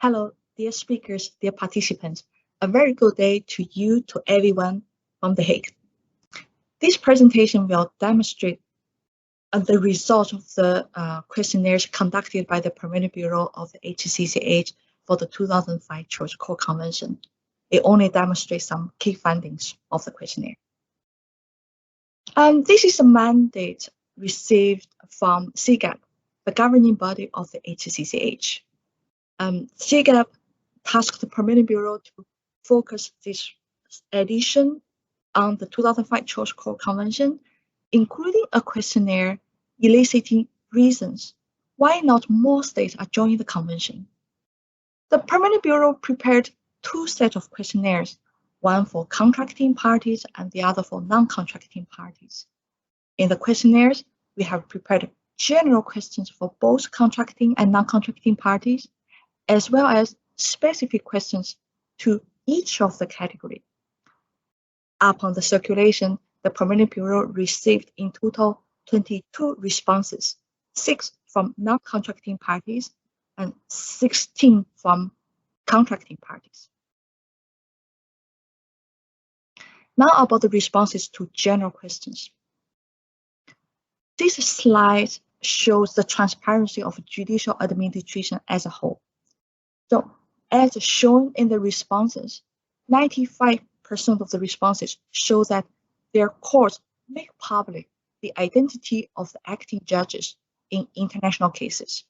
Hello, dear speakers, dear participants. A very good day to you, to everyone from The Hague. This presentation will demonstrate the results of the questionnaires conducted by the Permanent Bureau of the HCCH for the 2005 Church Core Convention. It only demonstrates some key findings of the questionnaire. This is a mandate received from CGAP, the governing body of the HCCH. CGAP tasked the Permanent Bureau to focus this edition on the 2005 Church Core Convention, including a questionnaire eliciting reasons why not more states are joining the convention. The Permanent Bureau prepared two sets of questionnaires, one for contracting parties and the other for non-contracting parties. In the questionnaires, we have prepared general questions for both contracting and non-contracting parties, as well as specific questions to each of the category. Upon the circulation, the Permanent Bureau received in total 22 responses, 6 from non-contracting parties and 16 from contracting parties. Now about the responses to general questions. This slide shows the transparency of judicial administration as a whole. So, as shown in the responses, 95% of the responses show that their courts make public the identity of the acting judges in international cases.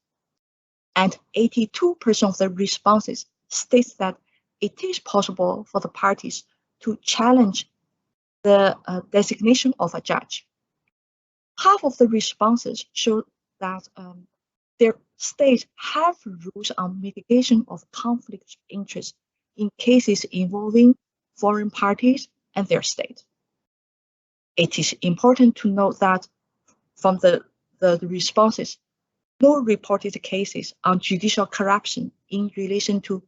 And 82% of the responses state that it is possible for the parties to challenge the designation of a judge. Half of the responses show that their states have rules on mitigation of conflict of interest in cases involving foreign parties and their state. It is important to note that from the responses, no reported cases on judicial corruption in relation to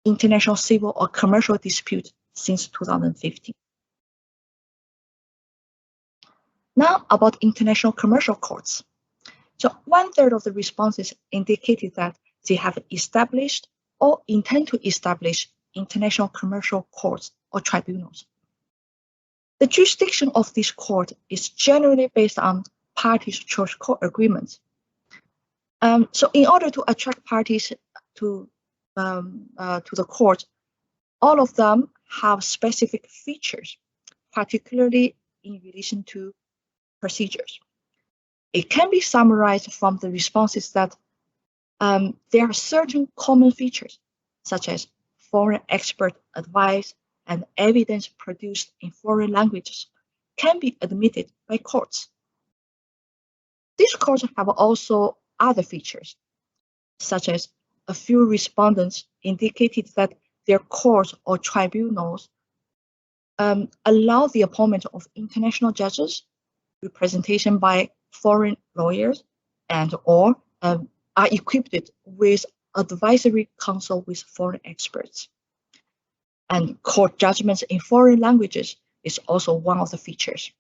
international civil or commercial disputes since 2015. Now about international commercial courts. So 1/3 of the responses indicated that they have established or intend to establish international commercial courts or tribunals. The jurisdiction of this court is generally based on parties' church court agreements. So in order to attract parties to the court, all of them have specific features, particularly in relation to procedures. It can be summarized from the responses that there are certain common features, such as foreign expert advice and evidence produced in foreign languages can be admitted by courts. These courts have also other features, such as a few respondents indicated that their courts or tribunals allow the appointment of international judges, representation by foreign lawyers, and or are equipped with advisory council with foreign experts. And court judgments in foreign languages is also one of the features.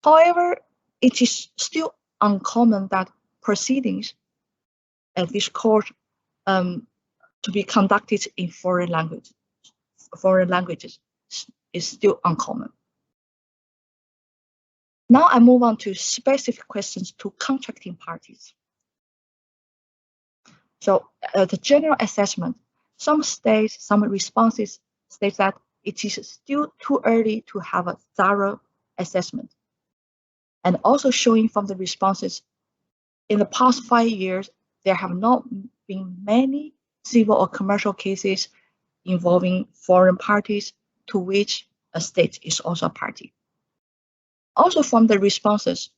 However, it is still uncommon that proceedings at this court to be conducted in foreign languages is still uncommon. Now I move on to specific questions to contracting parties. So the general assessment, some states, some responses state that it is still too early to have a thorough assessment. And also showing from the responses, in the past 5 years, there have not been many civil or commercial cases involving foreign parties to which a state is also a party. Also from the responses,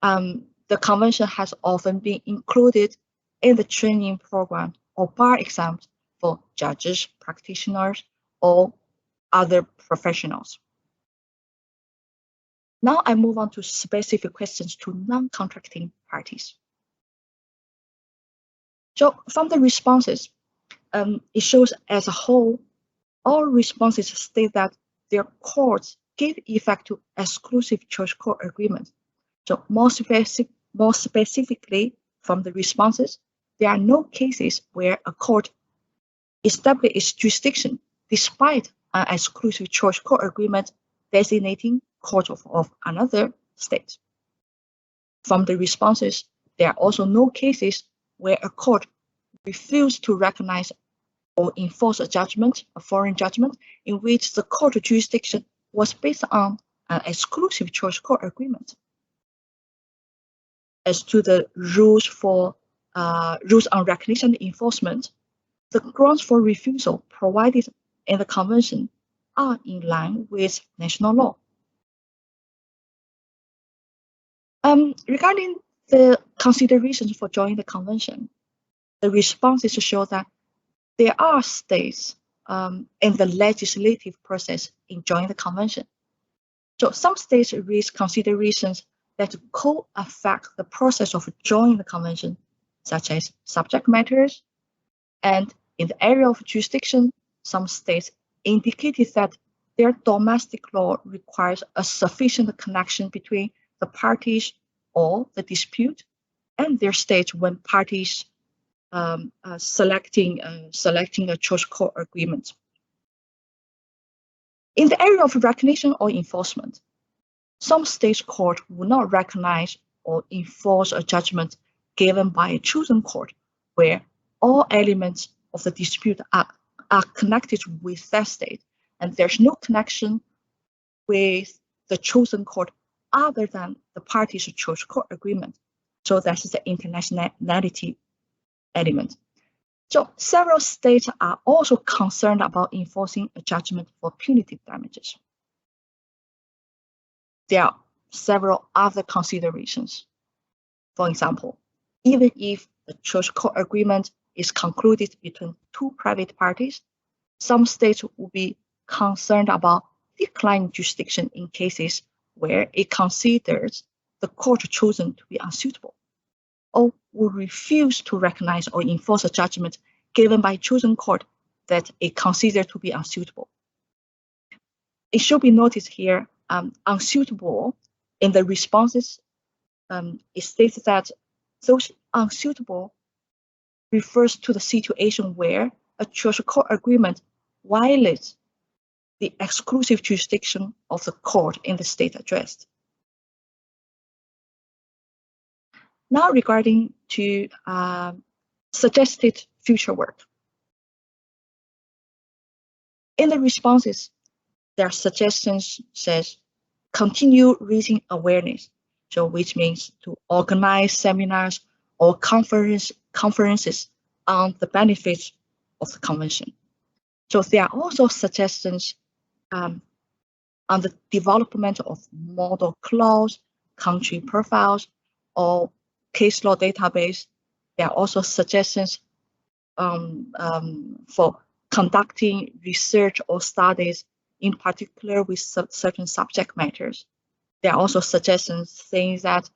the convention has often been included in the training program or bar exams for judges, practitioners, or other professionals. Now I move on to specific questions to non-contracting parties. So from the responses, it shows as a whole, all responses state that their courts give effect to exclusive church court agreements. So more specifically from the responses, there are no cases where a court established its jurisdiction despite an exclusive choice court agreement designating court of another state. From the responses, there are also no cases where a court refused to recognize or enforce a judgment, a foreign judgment, in which the court jurisdiction was based on an exclusive choice court agreement. As to the rules on recognition and enforcement, the grounds for refusal provided in the Convention are in line with national law. Regarding the considerations for joining the Convention, the responses show that there are states in the legislative process in joining the Convention. So some states raise considerations that co-affect the process of joining the Convention, such as subject matters, and in the area of jurisdiction, some states indicated that their domestic law requires a sufficient connection between the parties or the dispute and their state when parties selecting a choice court agreement. In the area of recognition or enforcement, some state court will not recognize or enforce a judgment given by a chosen court where all elements of the dispute are connected with that state, and there's no connection with the chosen court other than the parties' choice court agreement. So that's the internationality element. So several states are also concerned about enforcing a judgment for punitive damages. There are several other considerations. For example, even if the choice court agreement is concluded between two private parties, some states will be concerned about declining jurisdiction in cases where it considers the court chosen to be unsuitable, or will refuse to recognize or enforce a judgment given by a chosen court that it considers to be unsuitable. It should be noticed here, unsuitable in the responses, it states that those unsuitable refers to the situation where a choice court agreement violates the exclusive jurisdiction of the court in the state addressed. Now regarding to suggested future work. In the responses, there are suggestions says continue raising awareness, so which means to organize seminars or conferences on the benefits of the convention. So there are also suggestions on the development of model clause, country profiles, or case law database. There are also suggestions for conducting research or studies, in particular with certain subject matters. There are also suggestions saying that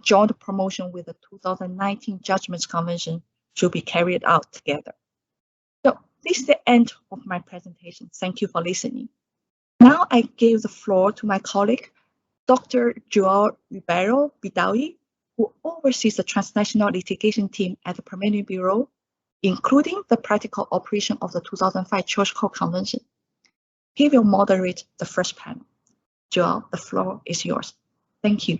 joint promotion with the 2019 Judgments Convention should be carried out together. So this is the end of my presentation. Thank you for listening. Now I give the floor to my colleague, Dr. João Ribeiro Bidawi, who oversees the transnational litigation team at the Permanent Bureau, including the practical operation of the 2005 Choice Court Convention. He will moderate the first panel. João, the floor is yours. Thank you.